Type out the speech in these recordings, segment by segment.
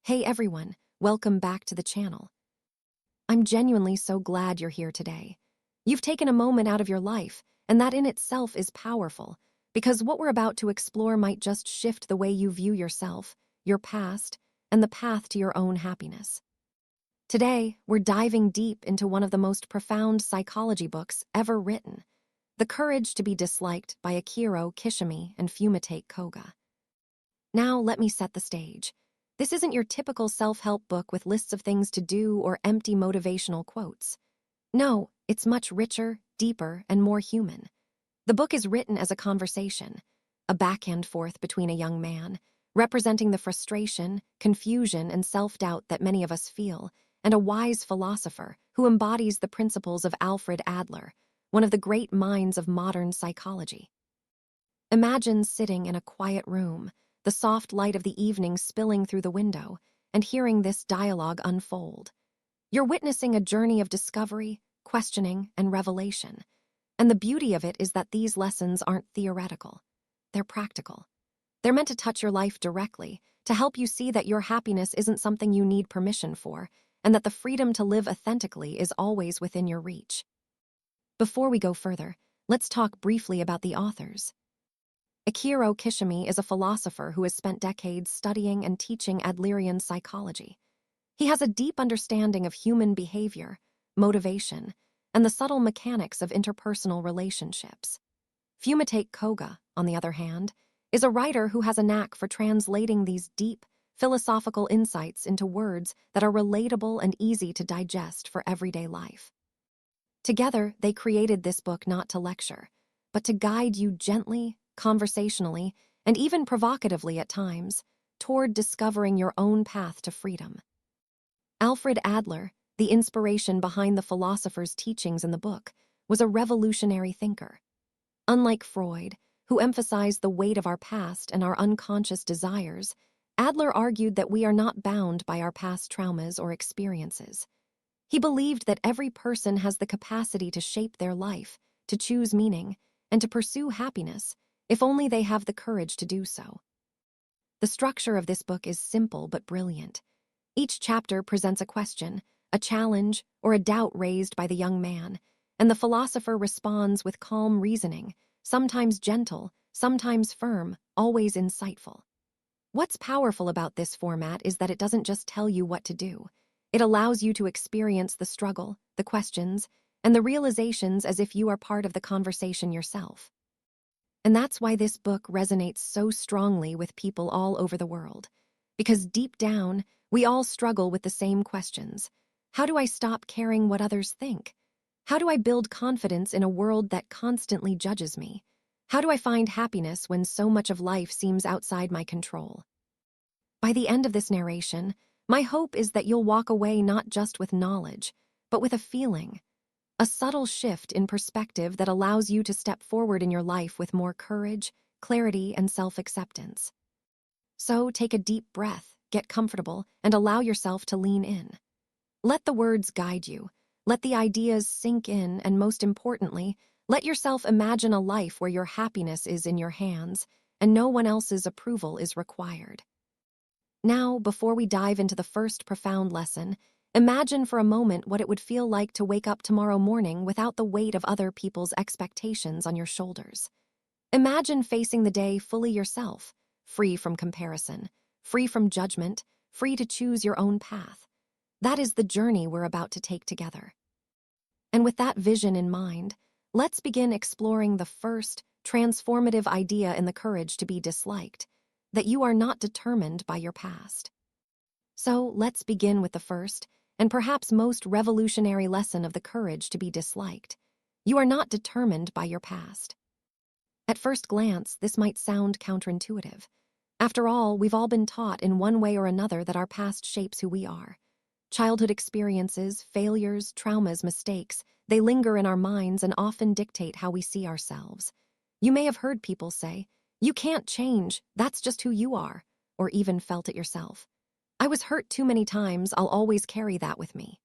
Hey everyone, welcome back to the channel. I'm genuinely so glad you're here today. You've taken a moment out of your life, and that in itself is powerful, because what we're about to explore might just shift the way you view yourself, your past, and the path to your own happiness. Today, we're diving deep into one of the most profound psychology books ever written, The Courage to be Disliked by Ichiro, Kishimi, and Fumitake Koga. Now, let me set the stage. This isn't your typical self-help book with lists of things to do or empty motivational quotes. No, it's much richer, deeper, and more human. The book is written as a conversation, a back and forth between a young man, representing the frustration, confusion, and self-doubt that many of us feel, and a wise philosopher who embodies the principles of Alfred Adler, one of the great minds of modern psychology. Imagine sitting in a quiet room, the soft light of the evening spilling through the window, and hearing this dialogue unfold. You're witnessing a journey of discovery, questioning, and revelation. And the beauty of it is that these lessons aren't theoretical. They're practical. They're meant to touch your life directly, to help you see that your happiness isn't something you need permission for, and that the freedom to live authentically is always within your reach. Before we go further, let's talk briefly about the authors. Ichiro Kishimi is a philosopher who has spent decades studying and teaching Adlerian psychology. He has a deep understanding of human behavior, motivation, and the subtle mechanics of interpersonal relationships. Fumitake Koga, on the other hand, is a writer who has a knack for translating these deep, philosophical insights into words that are relatable and easy to digest for everyday life. Together, they created this book not to lecture, but to guide you gently, conversationally, and even provocatively at times, toward discovering your own path to freedom. Alfred Adler, the inspiration behind the philosopher's teachings in the book, was a revolutionary thinker. Unlike Freud, who emphasized the weight of our past and our unconscious desires, Adler argued that we are not bound by our past traumas or experiences. He believed that every person has the capacity to shape their life, to choose meaning, and to pursue happiness, if only they have the courage to do so. The structure of this book is simple but brilliant. Each chapter presents a question, a challenge, or a doubt raised by the young man, and the philosopher responds with calm reasoning, sometimes gentle, sometimes firm, always insightful. What's powerful about this format is that it doesn't just tell you what to do. It allows you to experience the struggle, the questions, and the realizations as if you are part of the conversation yourself. And that's why this book resonates so strongly with people all over the world. Because deep down, we all struggle with the same questions. How do I stop caring what others think? How do I build confidence in a world that constantly judges me? How do I find happiness when so much of life seems outside my control? By the end of this narration, my hope is that you'll walk away not just with knowledge, but with a feeling. A subtle shift in perspective that allows you to step forward in your life with more courage, clarity, and self-acceptance. So take a deep breath, get comfortable, and allow yourself to lean in. Let the words guide you, let the ideas sink in, and most importantly, let yourself imagine a life where your happiness is in your hands and no one else's approval is required. Now, before we dive into the first profound lesson, imagine for a moment what it would feel like to wake up tomorrow morning without the weight of other people's expectations on your shoulders. Imagine facing the day fully yourself, free from comparison, free from judgment, free to choose your own path. That is the journey we're about to take together. And with that vision in mind, let's begin exploring the first transformative idea in The Courage to be Disliked, that you are not determined by your past. So let's begin with the first, and perhaps most revolutionary lesson of The Courage to be Disliked. You are not determined by your past. At first glance, this might sound counterintuitive. After all, we've all been taught in one way or another that our past shapes who we are. Childhood experiences, failures, traumas, mistakes, they linger in our minds and often dictate how we see ourselves. You may have heard people say, "You can't change, that's just who you are," or even felt it yourself. "I was hurt too many times, I'll always carry that with me."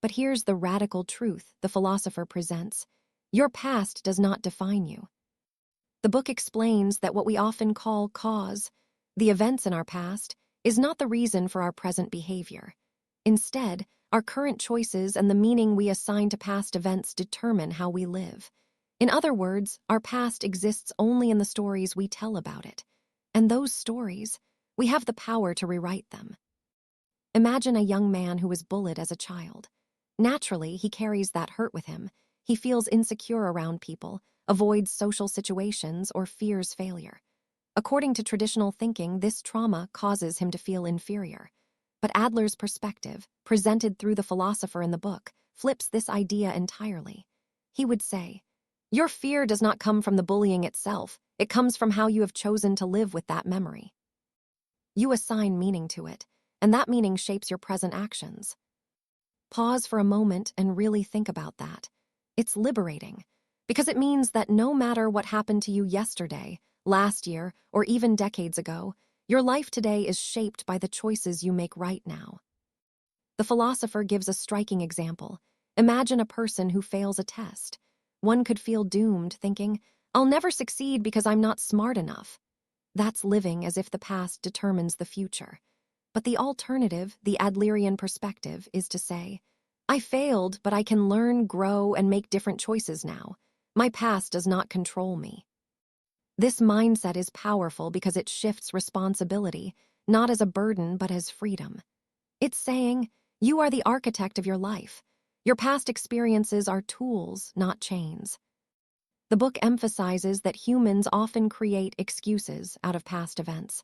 But here's the radical truth the philosopher presents. Your past does not define you. The book explains that what we often call cause, the events in our past, is not the reason for our present behavior. Instead, our current choices and the meaning we assign to past events determine how we live. In other words, our past exists only in the stories we tell about it. And those stories, we have the power to rewrite them. Imagine a young man who was bullied as a child. Naturally, he carries that hurt with him. He feels insecure around people, avoids social situations, or fears failure. According to traditional thinking, this trauma causes him to feel inferior. But Adler's perspective, presented through the philosopher in the book, flips this idea entirely. He would say, "Your fear does not come from the bullying itself. It comes from how you have chosen to live with that memory. You assign meaning to it, and that meaning shapes your present actions." Pause for a moment and really think about that. It's liberating, because it means that no matter what happened to you yesterday, last year, or even decades ago, your life today is shaped by the choices you make right now. The philosopher gives a striking example. Imagine a person who fails a test. One could feel doomed, thinking, "I'll never succeed because I'm not smart enough." That's living as if the past determines the future. But the alternative, the Adlerian perspective, is to say, "I failed, but I can learn, grow, and make different choices now. My past does not control me." This mindset is powerful because it shifts responsibility, not as a burden but as freedom. It's saying, you are the architect of your life. Your past experiences are tools, not chains. The book emphasizes that humans often create excuses out of past events.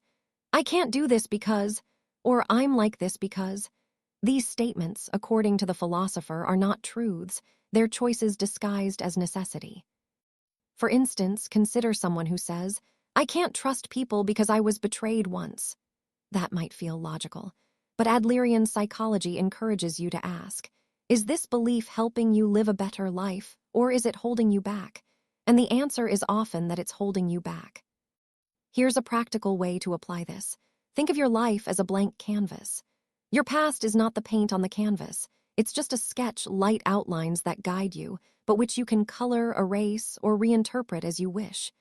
"I can't do this because," or "I'm like this because." These statements, according to the philosopher, are not truths. They're choices disguised as necessity. For instance, consider someone who says, "I can't trust people because I was betrayed once." That might feel logical, but Adlerian psychology encourages you to ask, is this belief helping you live a better life, or is it holding you back? And the answer is often that it's holding you back. Here's a practical way to apply this. Think of your life as a blank canvas. Your past is not the paint on the canvas. It's just a sketch, light outlines that guide you, but which you can color, erase, or reinterpret as you wish.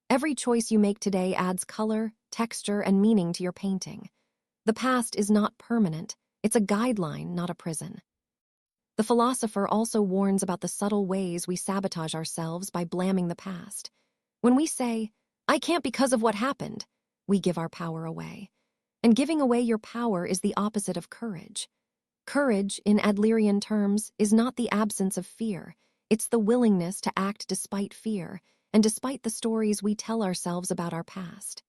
Every choice you make today adds color, texture, and meaning to your painting. The past is not permanent. It's a guideline, not a prison. The philosopher also warns about the subtle ways we sabotage ourselves by blaming the past. When we say, "I can't because of what happened," we give our power away. And giving away your power is the opposite of courage. Courage, in Adlerian terms, is not the absence of fear. It's the willingness to act despite fear, and despite the stories we tell ourselves about our past.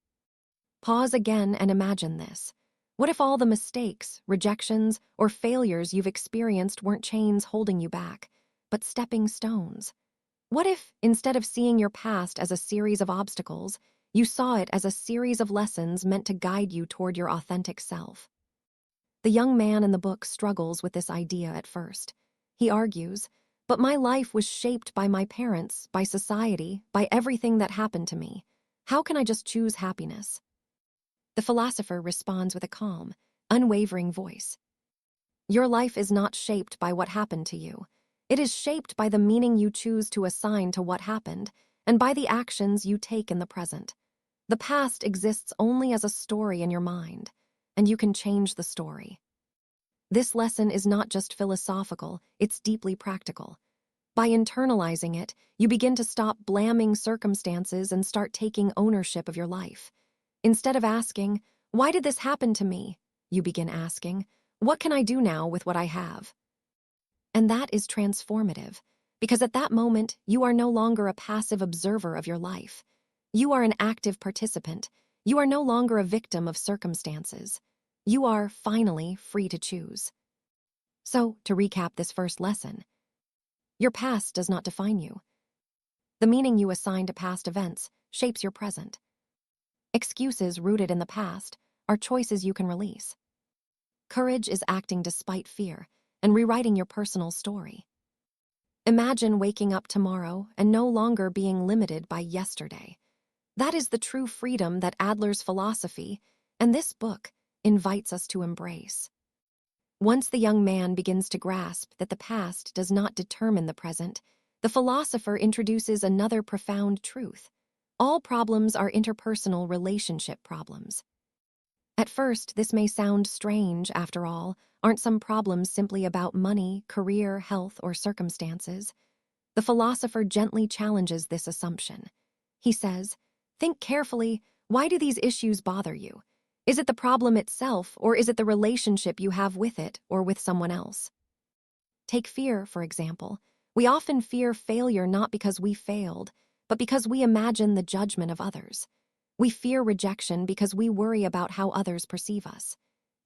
Pause again and imagine this. What if all the mistakes, rejections, or failures you've experienced weren't chains holding you back, but stepping stones? What if, instead of seeing your past as a series of obstacles, you saw it as a series of lessons meant to guide you toward your authentic self? The young man in the book struggles with this idea at first. He argues, "But my life was shaped by my parents, by society, by everything that happened to me. How can I just choose happiness?" The philosopher responds with a calm, unwavering voice. Your life is not shaped by what happened to you. It is shaped by the meaning you choose to assign to what happened, and by the actions you take in the present. The past exists only as a story in your mind, and you can change the story. This lesson is not just philosophical, it's deeply practical. By internalizing it, you begin to stop blaming circumstances and start taking ownership of your life. Instead of asking, "Why did this happen to me?" you begin asking, "What can I do now with what I have?" And that is transformative, because at that moment, you are no longer a passive observer of your life. You are an active participant. You are no longer a victim of circumstances. You are, finally, free to choose. So, to recap this first lesson, your past does not define you. The meaning you assign to past events shapes your present. Excuses rooted in the past are choices you can release. Courage is acting despite fear and rewriting your personal story. Imagine waking up tomorrow and no longer being limited by yesterday. That is the true freedom that Adler's philosophy, and this book, invites us to embrace. Once the young man begins to grasp that the past does not determine the present, the philosopher introduces another profound truth. All problems are interpersonal relationship problems. At first, this may sound strange, after all. Aren't some problems simply about money, career, health, or circumstances? The philosopher gently challenges this assumption. He says, think carefully, why do these issues bother you? Is it the problem itself, or is it the relationship you have with it or with someone else? Take fear, for example. We often fear failure not because we failed, but because we imagine the judgment of others. We fear rejection because we worry about how others perceive us.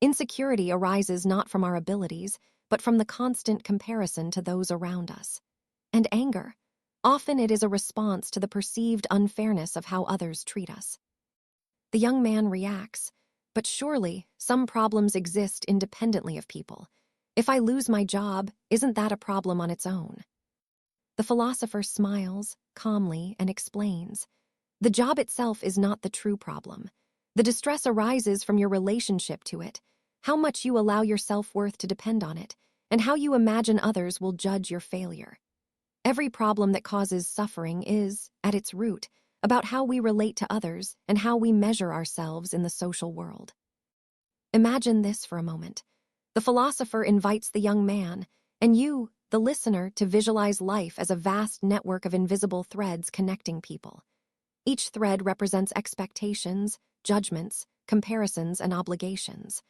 Insecurity arises not from our abilities, but from the constant comparison to those around us. And anger. Often it is a response to the perceived unfairness of how others treat us. The young man reacts, but surely some problems exist independently of people. If I lose my job, isn't that a problem on its own? The philosopher smiles calmly and explains, the job itself is not the true problem. The distress arises from your relationship to it, how much you allow your self-worth to depend on it, and how you imagine others will judge your failure. Every problem that causes suffering is, at its root, about how we relate to others and how we measure ourselves in the social world. Imagine this for a moment. The philosopher invites the young man, and you, the listener, to visualize life as a vast network of invisible threads connecting people. Each thread represents expectations, judgments, comparisons, and obligations.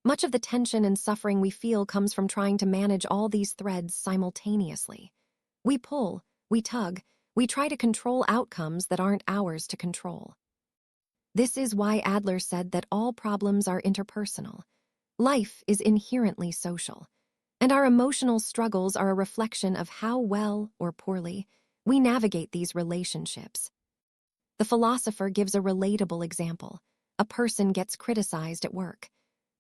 Much of the tension and suffering we feel comes from trying to manage all these threads simultaneously. We pull, we tug, we try to control outcomes that aren't ours to control. This is why Adler said that all problems are interpersonal. Life is inherently social, and our emotional struggles are a reflection of how well or poorly we navigate these relationships. The philosopher gives a relatable example. A person gets criticized at work.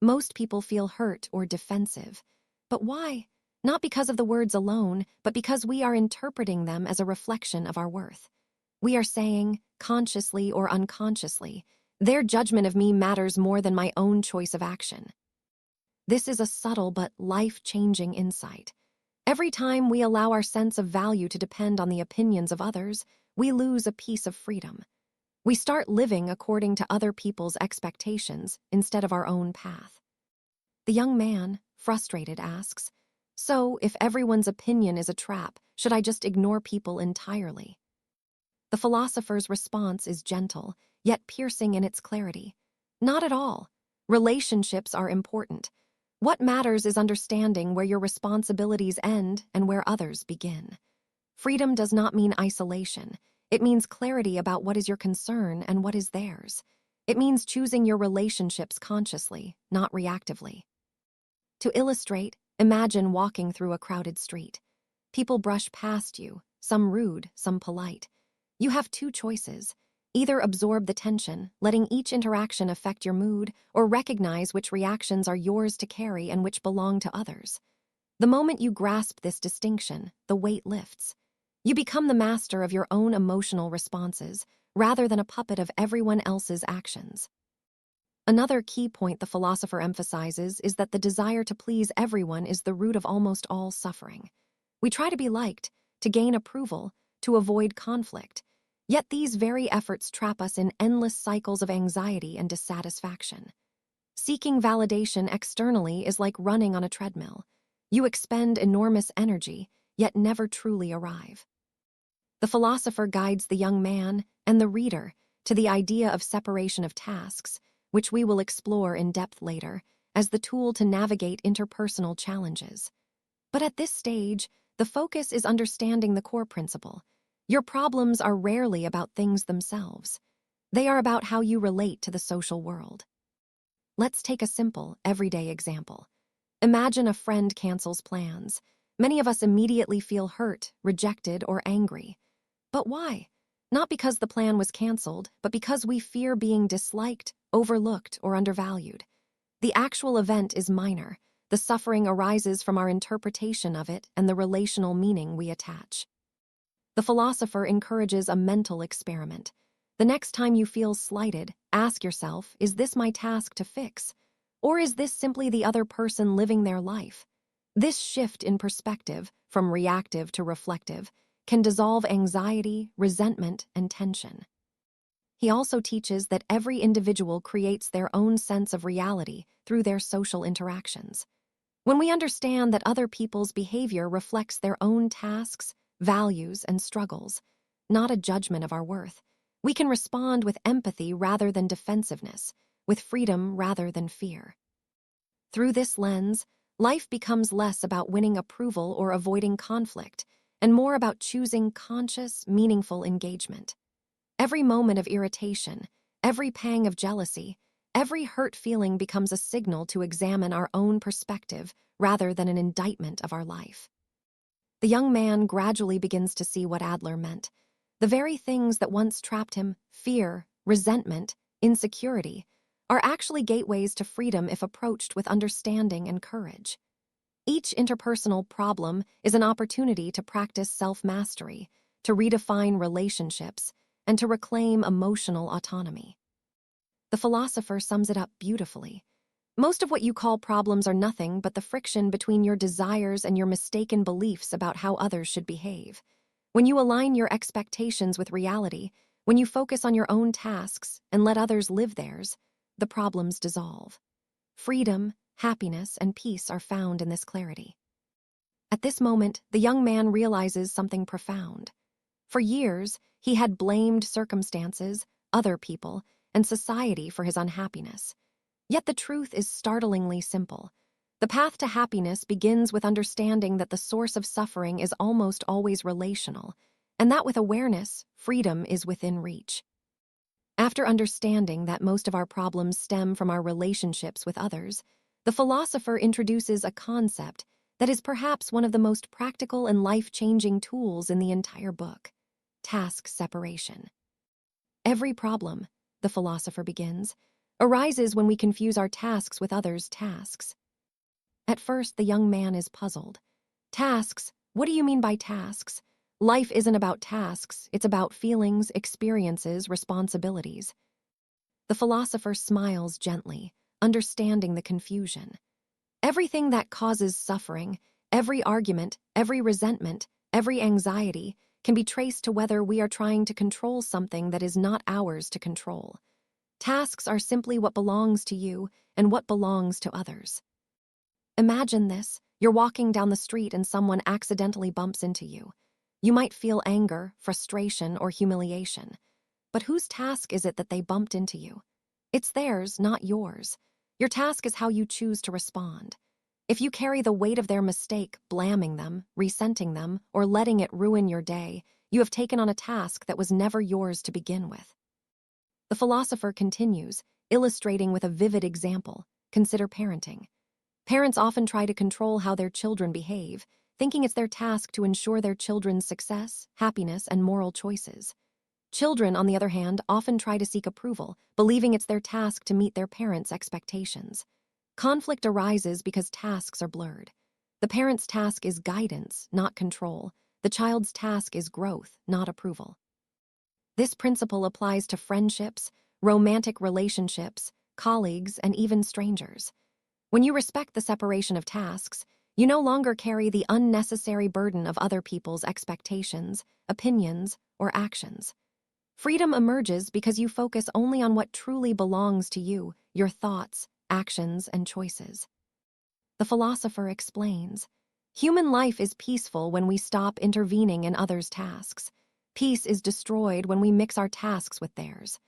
Most people feel hurt or defensive. But why? Not because of the words alone, but because we are interpreting them as a reflection of our worth. We are saying, consciously or unconsciously, their judgment of me matters more than my own choice of action. This is a subtle but life-changing insight. Every time we allow our sense of value to depend on the opinions of others, we lose a piece of freedom. We start living according to other people's expectations instead of our own path. The young man, frustrated, asks, so, if everyone's opinion is a trap, should I just ignore people entirely? The philosopher's response is gentle, yet piercing in its clarity. Not at all. Relationships are important. What matters is understanding where your responsibilities end and where others begin. Freedom does not mean isolation. It means clarity about what is your concern and what is theirs. It means choosing your relationships consciously, not reactively. To illustrate, imagine walking through a crowded street. People brush past you, some rude, some polite. You have two choices. Either absorb the tension, letting each interaction affect your mood, or recognize which reactions are yours to carry and which belong to others. The moment you grasp this distinction, the weight lifts. You become the master of your own emotional responses, rather than a puppet of everyone else's actions. Another key point the philosopher emphasizes is that the desire to please everyone is the root of almost all suffering. We try to be liked, to gain approval, to avoid conflict. Yet these very efforts trap us in endless cycles of anxiety and dissatisfaction. Seeking validation externally is like running on a treadmill. You expend enormous energy, yet never truly arrive. The philosopher guides the young man and the reader to the idea of separation of tasks, which we will explore in depth later, as the tool to navigate interpersonal challenges. But at this stage, the focus is understanding the core principle. Your problems are rarely about things themselves. They are about how you relate to the social world. Let's take a simple, everyday example. Imagine a friend cancels plans. Many of us immediately feel hurt, rejected, or angry. But why? Not because the plan was canceled, but because we fear being disliked, overlooked, or undervalued. The actual event is minor. The suffering arises from our interpretation of it and the relational meaning we attach. The philosopher encourages a mental experiment. The next time you feel slighted, ask yourself, is this my task to fix? Or is this simply the other person living their life? This shift in perspective, from reactive to reflective, can dissolve anxiety, resentment, and tension. He also teaches that every individual creates their own sense of reality through their social interactions. When we understand that other people's behavior reflects their own tasks, values, and struggles, not a judgment of our worth, we can respond with empathy rather than defensiveness, with freedom rather than fear. Through this lens, life becomes less about winning approval or avoiding conflict, and more about choosing conscious, meaningful engagement. Every moment of irritation, every pang of jealousy, every hurt feeling becomes a signal to examine our own perspective rather than an indictment of our life. The young man gradually begins to see what Adler meant. The very things that once trapped him, fear, resentment, insecurity, are actually gateways to freedom if approached with understanding and courage. Each interpersonal problem is an opportunity to practice self-mastery, to redefine relationships, and to reclaim emotional autonomy. The philosopher sums it up beautifully. Most of what you call problems are nothing but the friction between your desires and your mistaken beliefs about how others should behave. When you align your expectations with reality, when you focus on your own tasks and let others live theirs, the problems dissolve. Freedom, happiness, and peace are found in this clarity. At this moment, the young man realizes something profound. For years, he had blamed circumstances, other people, and society for his unhappiness. Yet the truth is startlingly simple. The path to happiness begins with understanding that the source of suffering is almost always relational, and that with awareness, freedom is within reach. After understanding that most of our problems stem from our relationships with others, the philosopher introduces a concept that is perhaps one of the most practical and life-changing tools in the entire book: task separation. Every problem, the philosopher begins, arises when we confuse our tasks with others' tasks. At first, the young man is puzzled. Tasks? What do you mean by tasks? Life isn't about tasks, it's about feelings, experiences, responsibilities. The philosopher smiles gently, understanding the confusion. Everything that causes suffering, every argument, every resentment, every anxiety, can be traced to whether we are trying to control something that is not ours to control. Tasks are simply what belongs to you and what belongs to others. Imagine this: you're walking down the street and someone accidentally bumps into you. You might feel anger, frustration, or humiliation. But whose task is it that they bumped into you? It's theirs, not yours. Your task is how you choose to respond. If you carry the weight of their mistake, blaming them, resenting them, or letting it ruin your day, you have taken on a task that was never yours to begin with. The philosopher continues, illustrating with a vivid example. Consider parenting. Parents often try to control how their children behave, thinking it's their task to ensure their children's success, happiness, and moral choices. Children, on the other hand, often try to seek approval, believing it's their task to meet their parents' expectations. Conflict arises because tasks are blurred. The parent's task is guidance, not control. The child's task is growth, not approval. This principle applies to friendships, romantic relationships, colleagues, and even strangers. When you respect the separation of tasks, you no longer carry the unnecessary burden of other people's expectations, opinions, or actions. Freedom emerges because you focus only on what truly belongs to you, your thoughts, actions, and choices. The philosopher explains, human life is peaceful when we stop intervening in others' tasks. Peace is destroyed when we mix our tasks with theirs.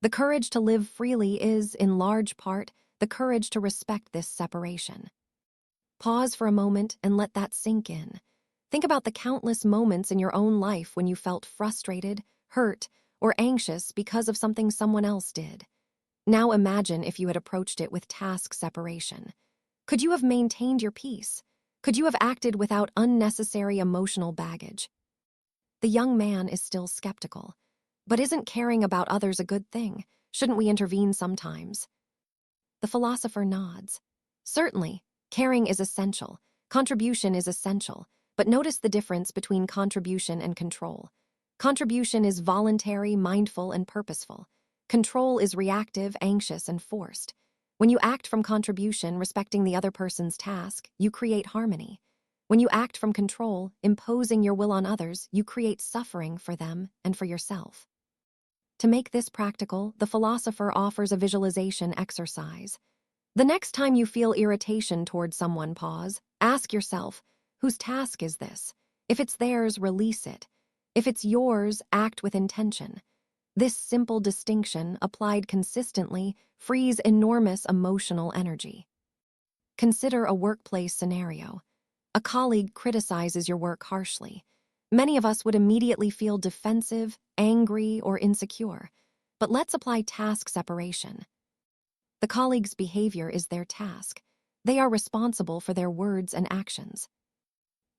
The courage to live freely is, in large part, the courage to respect this separation. Pause for a moment and let that sink in. Think about the countless moments in your own life when you felt frustrated, hurt, or anxious because of something someone else did. Now imagine if you had approached it with task separation. Could you have maintained your peace? Could you have acted without unnecessary emotional baggage? The young man is still skeptical. But isn't caring about others a good thing? Shouldn't we intervene sometimes? The philosopher nods. Certainly, caring is essential, contribution is essential, but notice the difference between contribution and control. Contribution is voluntary, mindful, and purposeful. Control is reactive, anxious, and forced. When you act from contribution, respecting the other person's task, you create harmony. When you act from control, imposing your will on others, you create suffering for them and for yourself. To make this practical, the philosopher offers a visualization exercise. The next time you feel irritation towards someone, pause. Ask yourself, whose task is this? If it's theirs, release it. If it's yours, act with intention. This simple distinction, applied consistently, frees enormous emotional energy. Consider a workplace scenario. A colleague criticizes your work harshly. Many of us would immediately feel defensive, angry, or insecure. But let's apply task separation. The colleague's behavior is their task. They are responsible for their words and actions.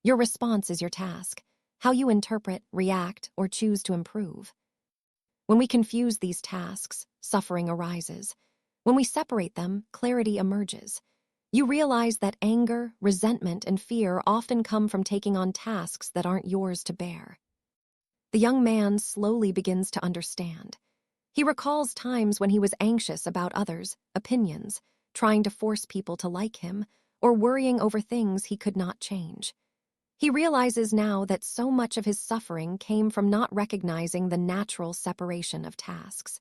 Your response is your task, how you interpret, react, or choose to improve. When we confuse these tasks, suffering arises. When we separate them, clarity emerges. You realize that anger, resentment, and fear often come from taking on tasks that aren't yours to bear. The young man slowly begins to understand. He recalls times when he was anxious about others' opinions, trying to force people to like him, or worrying over things he could not change. He realizes now that so much of his suffering came from not recognizing the natural separation of tasks.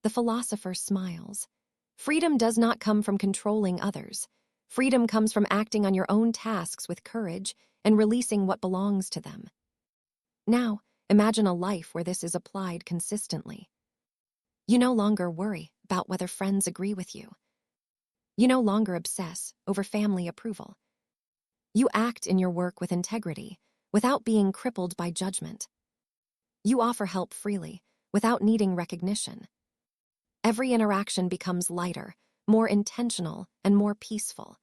The philosopher smiles. Freedom does not come from controlling others. Freedom comes from acting on your own tasks with courage and releasing what belongs to them. Now, imagine a life where this is applied consistently. You no longer worry about whether friends agree with you. You no longer obsess over family approval. You act in your work with integrity, without being crippled by judgment. You offer help freely, without needing recognition. Every interaction becomes lighter, more intentional, and more peaceful.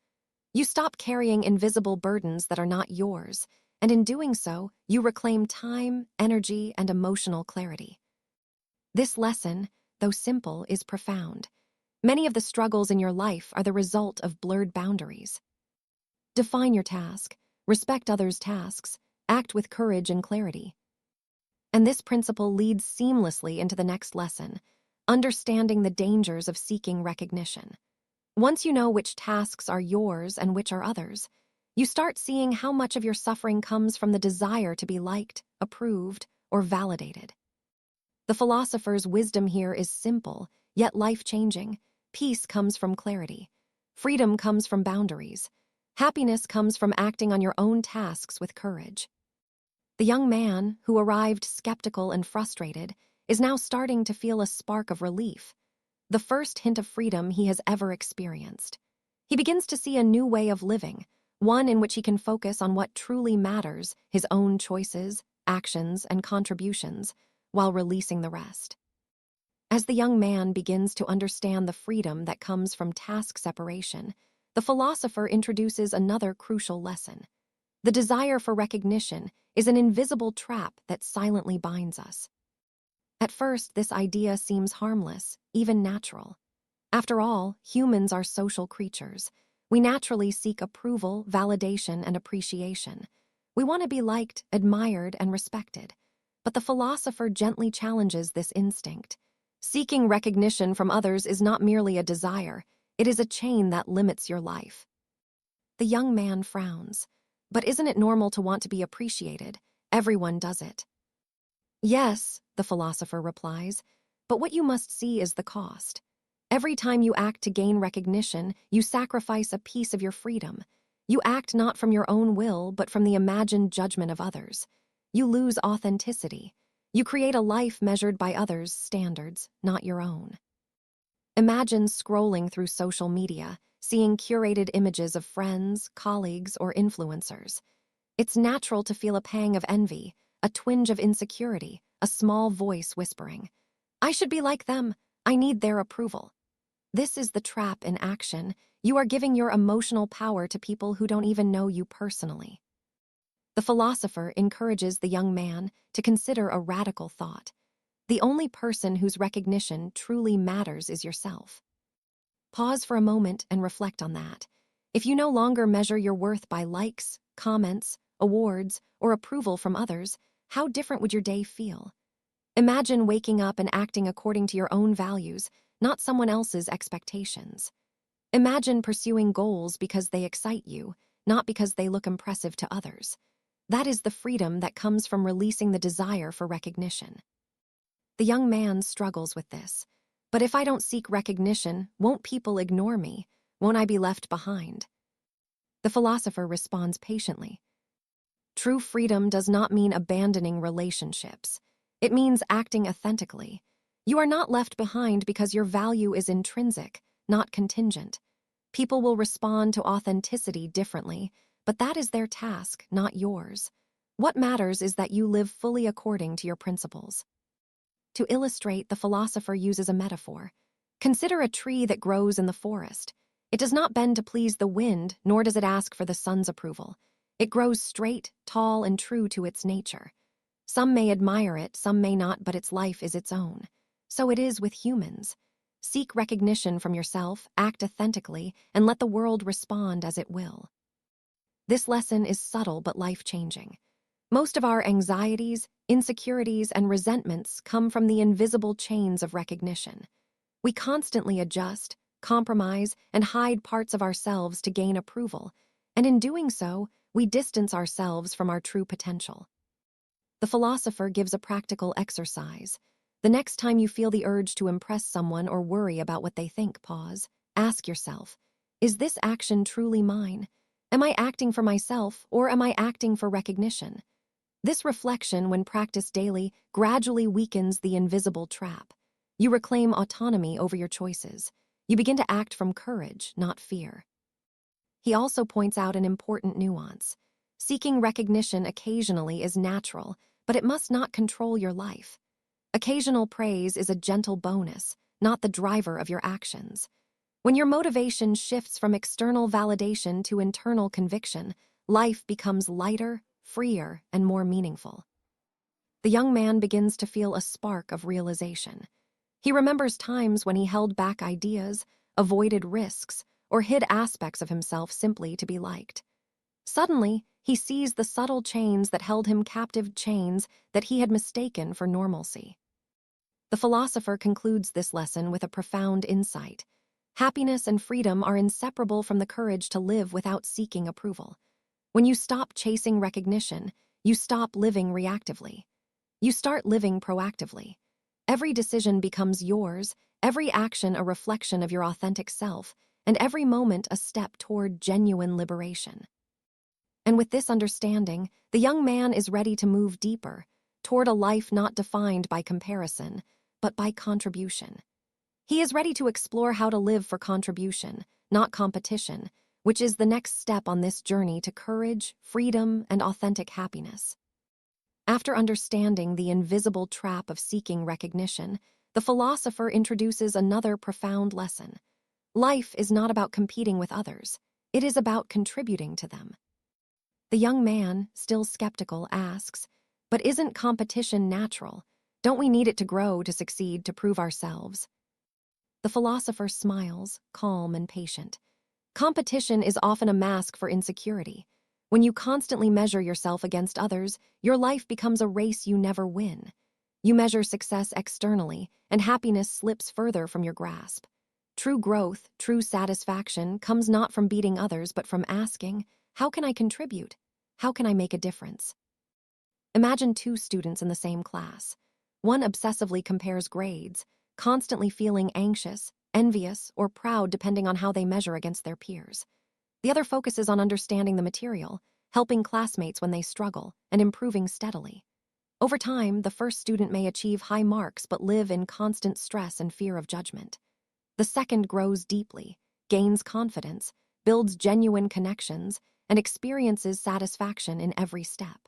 You stop carrying invisible burdens that are not yours, and in doing so, you reclaim time, energy, and emotional clarity. This lesson, though simple, is profound. Many of the struggles in your life are the result of blurred boundaries. Define your task, respect others' tasks, act with courage and clarity. And this principle leads seamlessly into the next lesson, understanding the dangers of seeking recognition. Once you know which tasks are yours and which are others, you start seeing how much of your suffering comes from the desire to be liked, approved, or validated. The philosopher's wisdom here is simple, yet life-changing. Peace comes from clarity. Freedom comes from boundaries. Happiness comes from acting on your own tasks with courage. The young man, who arrived skeptical and frustrated, is now starting to feel a spark of relief, the first hint of freedom he has ever experienced. He begins to see a new way of living, one in which he can focus on what truly matters, his own choices, actions, and contributions, while releasing the rest. As the young man begins to understand the freedom that comes from task separation, the philosopher introduces another crucial lesson. The desire for recognition is an invisible trap that silently binds us. At first, this idea seems harmless, even natural. After all, humans are social creatures. We naturally seek approval, validation, and appreciation. We want to be liked, admired, and respected. But the philosopher gently challenges this instinct. Seeking recognition from others is not merely a desire, it is a chain that limits your life. The young man frowns. But isn't it normal to want to be appreciated? Everyone does it. Yes, the philosopher replies, but what you must see is the cost. Every time you act to gain recognition, you sacrifice a piece of your freedom. You act not from your own will, but from the imagined judgment of others. You lose authenticity. You create a life measured by others' standards, not your own. Imagine scrolling through social media, seeing curated images of friends, colleagues, or influencers. It's natural to feel a pang of envy, a twinge of insecurity, a small voice whispering, "I should be like them. I need their approval." This is the trap in action. You are giving your emotional power to people who don't even know you personally. The philosopher encourages the young man to consider a radical thought. The only person whose recognition truly matters is yourself. Pause for a moment and reflect on that. If you no longer measure your worth by likes, comments, awards, or approval from others, how different would your day feel? Imagine waking up and acting according to your own values, not someone else's expectations. Imagine pursuing goals because they excite you, not because they look impressive to others. That is the freedom that comes from releasing the desire for recognition. The young man struggles with this. But if I don't seek recognition, won't people ignore me? Won't I be left behind? The philosopher responds patiently. True freedom does not mean abandoning relationships. It means acting authentically. You are not left behind because your value is intrinsic, not contingent. People will respond to authenticity differently, but that is their task, not yours. What matters is that you live fully according to your principles. To illustrate, the philosopher uses a metaphor. Consider a tree that grows in the forest. It does not bend to please the wind, nor does it ask for the sun's approval. It grows straight, tall, and true to its nature. Some may admire it, some may not, but its life is its own. So it is with humans. Seek recognition from yourself, act authentically, and let the world respond as it will. This lesson is subtle but life-changing. Most of our anxieties, insecurities, and resentments come from the invisible chains of recognition. We constantly adjust, compromise, and hide parts of ourselves to gain approval, and in doing so, we distance ourselves from our true potential. The philosopher gives a practical exercise. The next time you feel the urge to impress someone or worry about what they think, pause. Ask yourself, is this action truly mine? Am I acting for myself, or am I acting for recognition? This reflection, when practiced daily, gradually weakens the invisible trap. You reclaim autonomy over your choices. You begin to act from courage, not fear. He also points out an important nuance. Seeking recognition occasionally is natural, but it must not control your life. Occasional praise is a gentle bonus, not the driver of your actions. When your motivation shifts from external validation to internal conviction, life becomes lighter, freer, and more meaningful. The young man begins to feel a spark of realization. He remembers times when he held back ideas, avoided risks, or hid aspects of himself simply to be liked. Suddenly, he sees the subtle chains that held him captive, chains that he had mistaken for normalcy. The philosopher concludes this lesson with a profound insight. Happiness and freedom are inseparable from the courage to live without seeking approval. When you stop chasing recognition, you stop living reactively. You start living proactively. Every decision becomes yours, every action a reflection of your authentic self, and every moment a step toward genuine liberation. And with this understanding, the young man is ready to move deeper, toward a life not defined by comparison, but by contribution. He is ready to explore how to live for contribution, not competition, which is the next step on this journey to courage, freedom, and authentic happiness. After understanding the invisible trap of seeking recognition, the philosopher introduces another profound lesson. Life is not about competing with others. It is about contributing to them. The young man, still skeptical, asks, "But isn't competition natural? Don't we need it to grow, to succeed, to prove ourselves?" The philosopher smiles, calm and patient. Competition is often a mask for insecurity. When you constantly measure yourself against others, your life becomes a race you never win. You measure success externally, and happiness slips further from your grasp. True growth, true satisfaction, comes not from beating others, but from asking, how can I contribute? How can I make a difference? Imagine two students in the same class. One obsessively compares grades, constantly feeling anxious, envious, or proud depending on how they measure against their peers. The other focuses on understanding the material, helping classmates when they struggle, and improving steadily. Over time, the first student may achieve high marks but live in constant stress and fear of judgment. The second grows deeply, gains confidence, builds genuine connections, and experiences satisfaction in every step.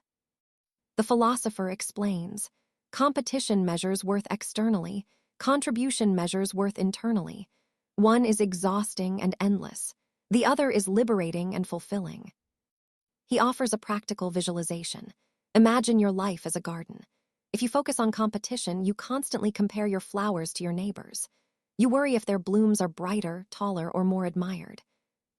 The philosopher explains, competition measures worth externally, contribution measures worth internally. One is exhausting and endless. The other is liberating and fulfilling. He offers a practical visualization. Imagine your life as a garden. If you focus on competition, you constantly compare your flowers to your neighbors. You worry if their blooms are brighter, taller, or more admired.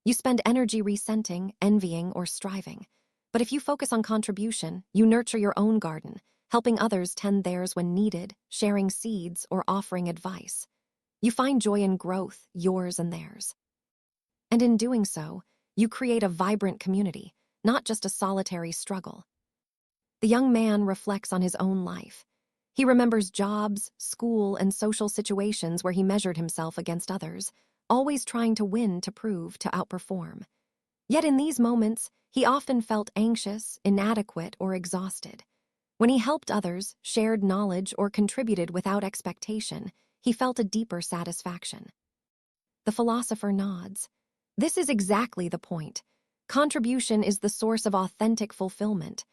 You spend energy resenting, envying, or striving. But if you focus on contribution, you nurture your own garden, helping others tend theirs when needed, sharing seeds, or offering advice. You find joy in growth, yours and theirs. And in doing so, you create a vibrant community, not just a solitary struggle. The young man reflects on his own life. He remembers jobs, school, and social situations where he measured himself against others, always trying to win, to prove, to outperform. Yet in these moments, he often felt anxious, inadequate, or exhausted. When he helped others, shared knowledge, or contributed without expectation, he felt a deeper satisfaction. The philosopher nods. This is exactly the point. Contribution is the source of authentic fulfillment.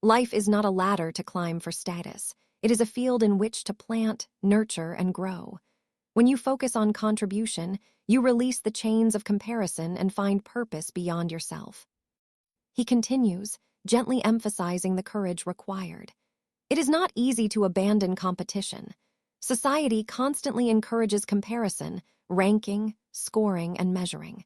Life is not a ladder to climb for status. It is a field in which to plant, nurture, and grow. When you focus on contribution, you release the chains of comparison and find purpose beyond yourself. He continues, gently emphasizing the courage required. It is not easy to abandon competition. Society constantly encourages comparison, ranking, scoring, and measuring.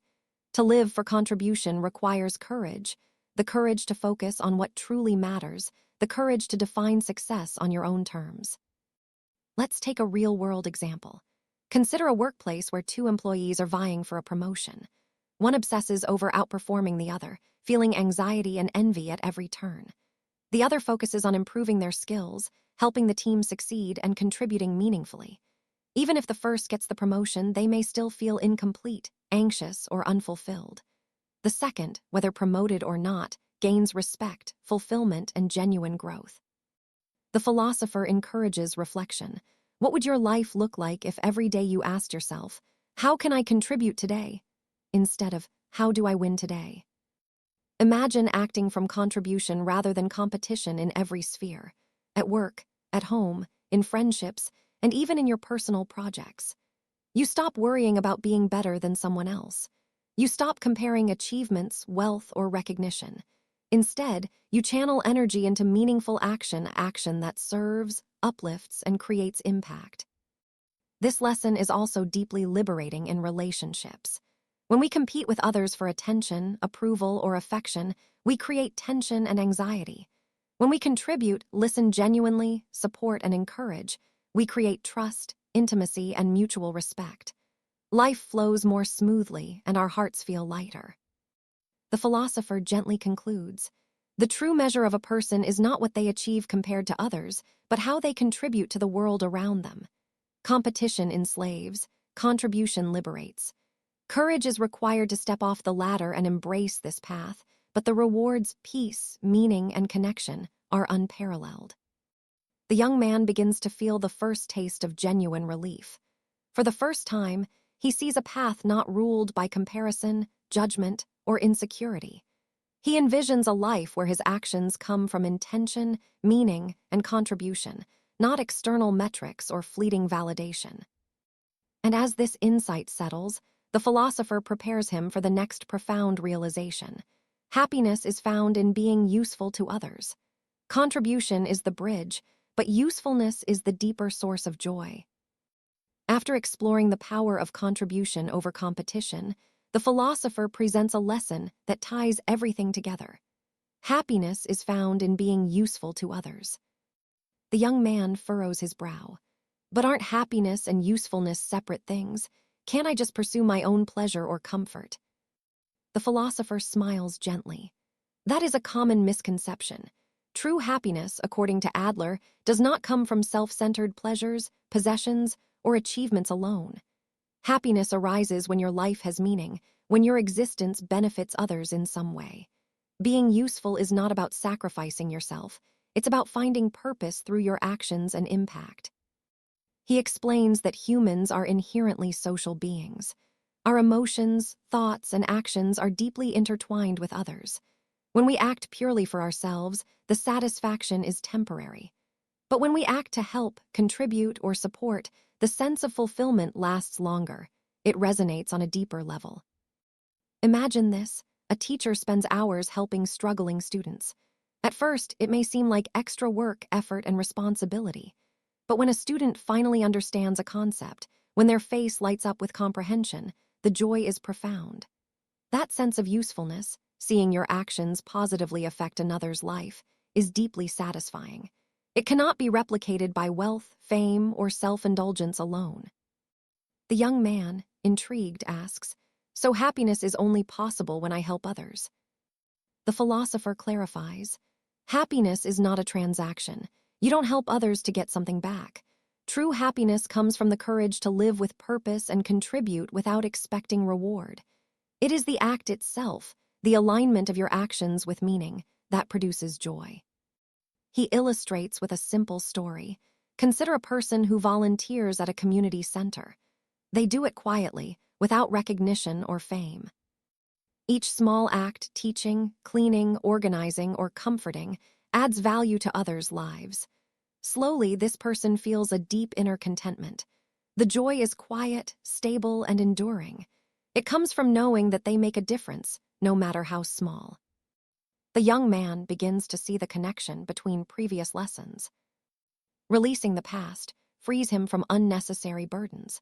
To live for contribution requires courage, the courage to focus on what truly matters, the courage to define success on your own terms. Let's take a real-world example. Consider a workplace where two employees are vying for a promotion. One obsesses over outperforming the other, feeling anxiety and envy at every turn. The other focuses on improving their skills, helping the team succeed, and contributing meaningfully. Even if the first gets the promotion, they may still feel incomplete, anxious, or unfulfilled. The second, whether promoted or not, gains respect, fulfillment, and genuine growth. The philosopher encourages reflection. What would your life look like if every day you asked yourself, "How can I contribute today?" instead of, "How do I win today?" Imagine acting from contribution rather than competition in every sphere, at work, at home, in friendships, and even in your personal projects. You stop worrying about being better than someone else. You stop comparing achievements, wealth, or recognition. Instead, you channel energy into meaningful action that serves, uplifts, and creates impact. This lesson is also deeply liberating in relationships. When we compete with others for attention, approval, or affection, we create tension and anxiety. When we contribute, listen genuinely, support, and encourage, we create trust, intimacy, and mutual respect. Life flows more smoothly, and our hearts feel lighter. The philosopher gently concludes, the true measure of a person is not what they achieve compared to others, but how they contribute to the world around them. Competition enslaves, contribution liberates. Courage is required to step off the ladder and embrace this path, but the rewards, peace, meaning, and connection are unparalleled. The young man begins to feel the first taste of genuine relief. For the first time, he sees a path not ruled by comparison, judgment, or insecurity. He envisions a life where his actions come from intention, meaning, and contribution, not external metrics or fleeting validation. And as this insight settles, the philosopher prepares him for the next profound realization. Happiness is found in being useful to others. Contribution is the bridge, but usefulness is the deeper source of joy. After exploring the power of contribution over competition, the philosopher presents a lesson that ties everything together. Happiness is found in being useful to others. The young man furrows his brow. But aren't happiness and usefulness separate things? Can't I just pursue my own pleasure or comfort? The philosopher smiles gently. That is a common misconception. True happiness, according to Adler, does not come from self-centered pleasures, possessions, or achievements alone. Happiness arises when your life has meaning, when your existence benefits others in some way. Being useful is not about sacrificing yourself. It's about finding purpose through your actions and impact. He explains that humans are inherently social beings. Our emotions, thoughts, and actions are deeply intertwined with others. When we act purely for ourselves, the satisfaction is temporary. But when we act to help, contribute, or support, the sense of fulfillment lasts longer. It resonates on a deeper level. Imagine this: a teacher spends hours helping struggling students. At first, it may seem like extra work, effort, and responsibility. But when a student finally understands a concept, when their face lights up with comprehension, the joy is profound. That sense of usefulness, seeing your actions positively affect another's life, is deeply satisfying. It cannot be replicated by wealth, fame, or self-indulgence alone. The young man, intrigued, asks, "So happiness is only possible when I help others?" The philosopher clarifies, "Happiness is not a transaction. You don't help others to get something back. True happiness comes from the courage to live with purpose and contribute without expecting reward. It is the act itself, the alignment of your actions with meaning, that produces joy. He illustrates with a simple story. Consider a person who volunteers at a community center. They do it quietly, without recognition or fame. Each small act, teaching, cleaning, organizing, or comforting, adds value to others' lives. Slowly, this person feels a deep inner contentment. The joy is quiet, stable, and enduring. It comes from knowing that they make a difference, no matter how small. The young man begins to see the connection between previous lessons. Releasing the past frees him from unnecessary burdens.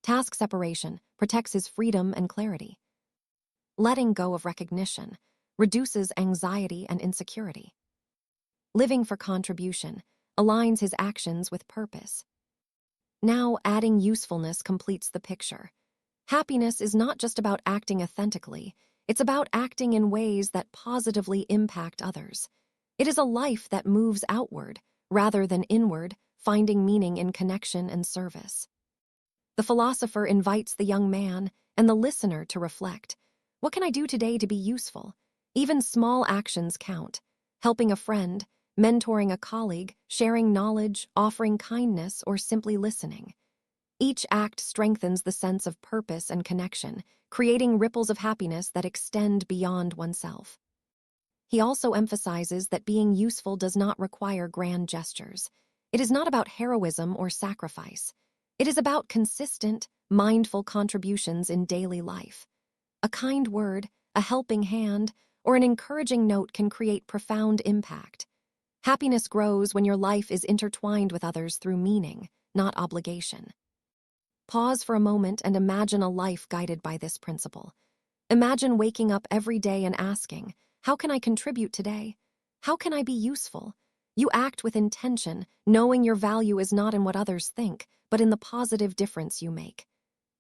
Task separation protects his freedom and clarity. Letting go of recognition reduces anxiety and insecurity. Living for contribution aligns his actions with purpose. Now, adding usefulness completes the picture. Happiness is not just about acting authentically, it's about acting in ways that positively impact others. It is a life that moves outward, rather than inward, finding meaning in connection and service. The philosopher invites the young man and the listener to reflect. What can I do today to be useful? Even small actions count. Helping a friend, mentoring a colleague, sharing knowledge, offering kindness, or simply listening. Each act strengthens the sense of purpose and connection, creating ripples of happiness that extend beyond oneself. He also emphasizes that being useful does not require grand gestures. It is not about heroism or sacrifice. It is about consistent, mindful contributions in daily life. A kind word, a helping hand, or an encouraging note can create profound impact. Happiness grows when your life is intertwined with others through meaning, not obligation. Pause for a moment and imagine a life guided by this principle. Imagine waking up every day and asking, how can I contribute today? How can I be useful? You act with intention, knowing your value is not in what others think, but in the positive difference you make.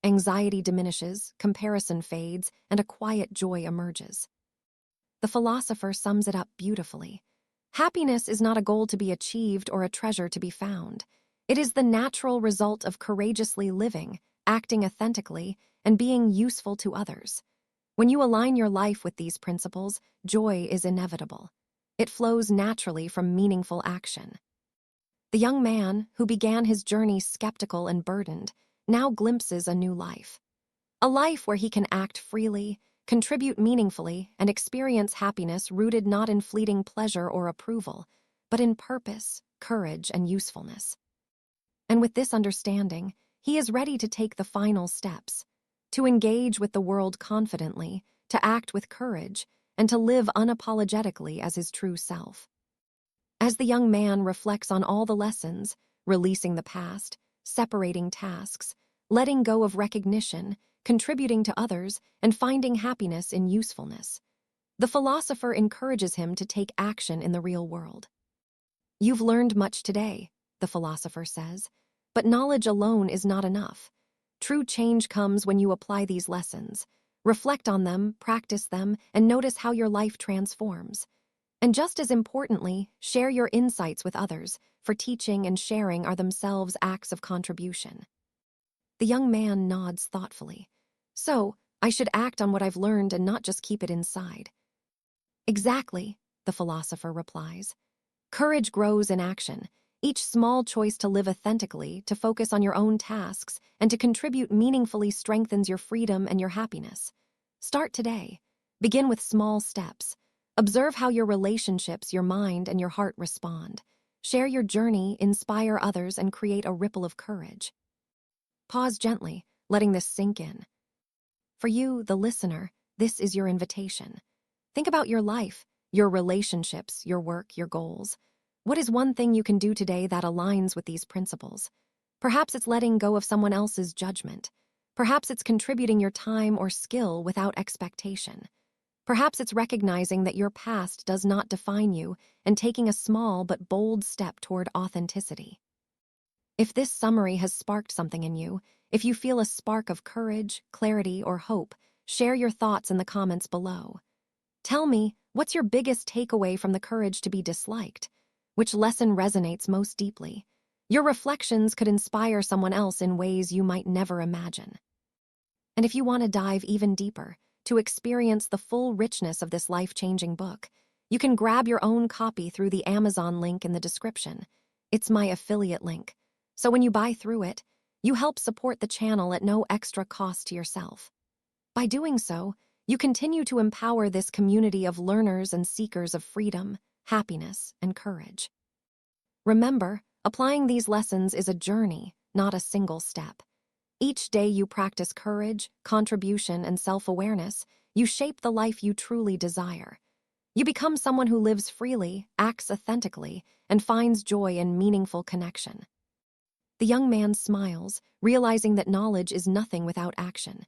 Anxiety diminishes, comparison fades, and a quiet joy emerges. The philosopher sums it up beautifully. Happiness is not a goal to be achieved or a treasure to be found. It is the natural result of courageously living, acting authentically, and being useful to others. When you align your life with these principles, joy is inevitable. It flows naturally from meaningful action. The young man, who began his journey skeptical and burdened, now glimpses a new life. A life where he can act freely, contribute meaningfully, and experience happiness rooted not in fleeting pleasure or approval, but in purpose, courage, and usefulness. And with this understanding, he is ready to take the final steps, to engage with the world confidently, to act with courage, and to live unapologetically as his true self. As the young man reflects on all the lessons, releasing the past, separating tasks, letting go of recognition, contributing to others, and finding happiness in usefulness, the philosopher encourages him to take action in the real world. You've learned much today, the philosopher says, but knowledge alone is not enough. True change comes when you apply these lessons. Reflect on them, practice them, and notice how your life transforms. And just as importantly, share your insights with others, for teaching and sharing are themselves acts of contribution. The young man nods thoughtfully. So, I should act on what I've learned and not just keep it inside. Exactly, the philosopher replies. Courage grows in action. Each small choice to live authentically, to focus on your own tasks, and to contribute meaningfully strengthens your freedom and your happiness. Start today. Begin with small steps. Observe how your relationships, your mind, and your heart respond. Share your journey, inspire others, and create a ripple of courage. Pause gently, letting this sink in. For you, the listener, this is your invitation. Think about your life, your relationships, your work, your goals. What is one thing you can do today that aligns with these principles? Perhaps it's letting go of someone else's judgment. Perhaps it's contributing your time or skill without expectation. Perhaps it's recognizing that your past does not define you and taking a small but bold step toward authenticity. If this summary has sparked something in you, if you feel a spark of courage, clarity, or hope, share your thoughts in the comments below. Tell me, what's your biggest takeaway from the courage to be disliked? Which lesson resonates most deeply? Your reflections could inspire someone else in ways you might never imagine. And if you want to dive even deeper, to experience the full richness of this life-changing book, you can grab your own copy through the Amazon link in the description. It's my affiliate link. So when you buy through it, you help support the channel at no extra cost to yourself. By doing so, you continue to empower this community of learners and seekers of freedom, happiness, and courage. Remember, applying these lessons is a journey, not a single step. Each day you practice courage, contribution, and self-awareness, you shape the life you truly desire. You become someone who lives freely, acts authentically, and finds joy in meaningful connection. The young man smiles, realizing that knowledge is nothing without action.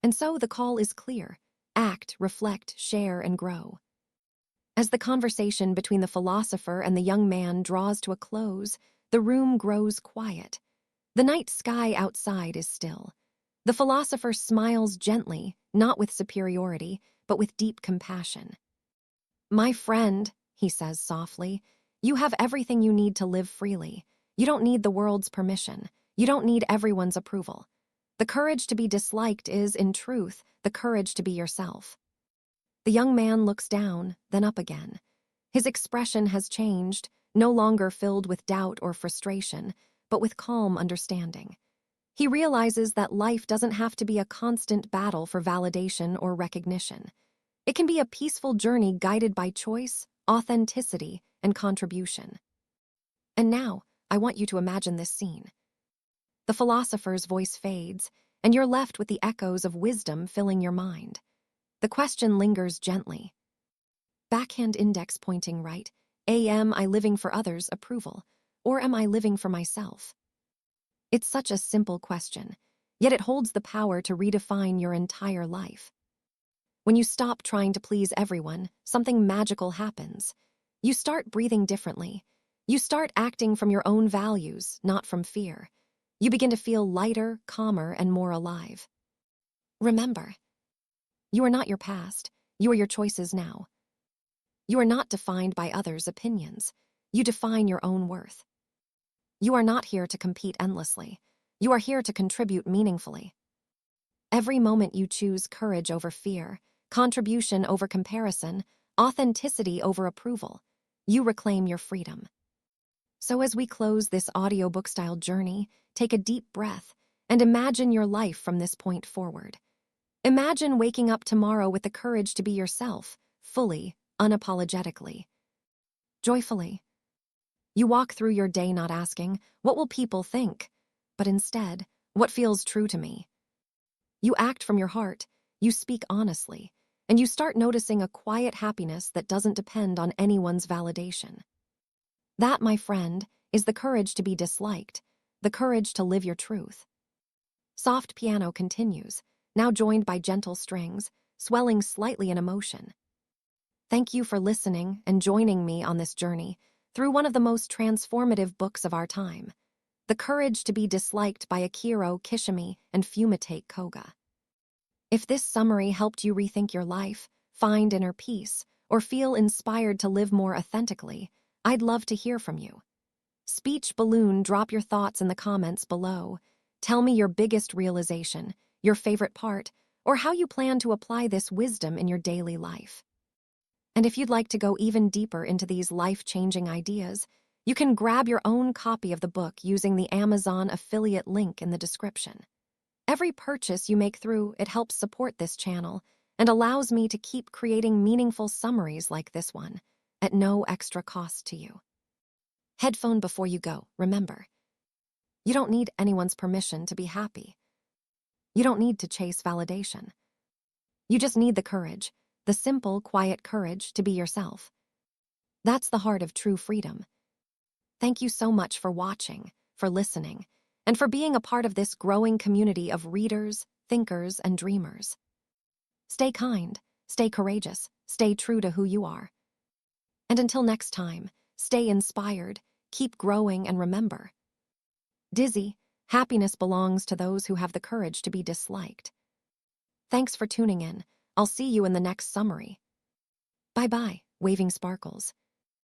And so the call is clear: act, reflect, share, and grow. As the conversation between the philosopher and the young man draws to a close, the room grows quiet. The night sky outside is still. The philosopher smiles gently, not with superiority, but with deep compassion. "My friend," he says softly, "you have everything you need to live freely. You don't need the world's permission. You don't need everyone's approval. The courage to be disliked is, in truth, the courage to be yourself." The young man looks down, then up again. His expression has changed, no longer filled with doubt or frustration, but with calm understanding. He realizes that life doesn't have to be a constant battle for validation or recognition. It can be a peaceful journey guided by choice, authenticity, and contribution. And now, I want you to imagine this scene. The philosopher's voice fades, and you're left with the echoes of wisdom filling your mind. The question lingers gently. Backhand index pointing right. Am I living for others' approval, or am I living for myself? It's such a simple question, yet it holds the power to redefine your entire life. When you stop trying to please everyone, something magical happens. You start breathing differently. You start acting from your own values, not from fear. You begin to feel lighter, calmer, and more alive. Remember, you are not your past. You are your choices now. You are not defined by others' opinions. You define your own worth. You are not here to compete endlessly. You are here to contribute meaningfully. Every moment you choose courage over fear, contribution over comparison, authenticity over approval, you reclaim your freedom. So as we close this audiobook-style journey, take a deep breath and imagine your life from this point forward. Imagine waking up tomorrow with the courage to be yourself, fully, unapologetically, joyfully. You walk through your day not asking, "What will people think?" but instead, "What feels true to me?" You act from your heart, you speak honestly, and you start noticing a quiet happiness that doesn't depend on anyone's validation. That, my friend, is the courage to be disliked, the courage to live your truth. Soft piano continues, now joined by gentle strings, swelling slightly in emotion. Thank you for listening and joining me on this journey through one of the most transformative books of our time, The Courage to be Disliked by Ichiro, Kishimi, and Fumitake, Koga. If this summary helped you rethink your life, find inner peace, or feel inspired to live more authentically, I'd love to hear from you. Speech Balloon, drop your thoughts in the comments below. Tell me your biggest realization, your favorite part, or how you plan to apply this wisdom in your daily life. And if you'd like to go even deeper into these life-changing ideas, you can grab your own copy of the book using the Amazon affiliate link in the description. Every purchase you make through it helps support this channel and allows me to keep creating meaningful summaries like this one, at no extra cost to you. Headphone before you go, remember, you don't need anyone's permission to be happy. You don't need to chase validation. You just need the courage, the simple, quiet courage to be yourself. That's the heart of true freedom. Thank you so much for watching, for listening, and for being a part of this growing community of readers, thinkers, and dreamers. Stay kind, stay courageous, stay true to who you are. And until next time, stay inspired, keep growing, and remember, Dizzy, happiness belongs to those who have the courage to be disliked. Thanks for tuning in. I'll see you in the next summary. Bye-bye, waving sparkles.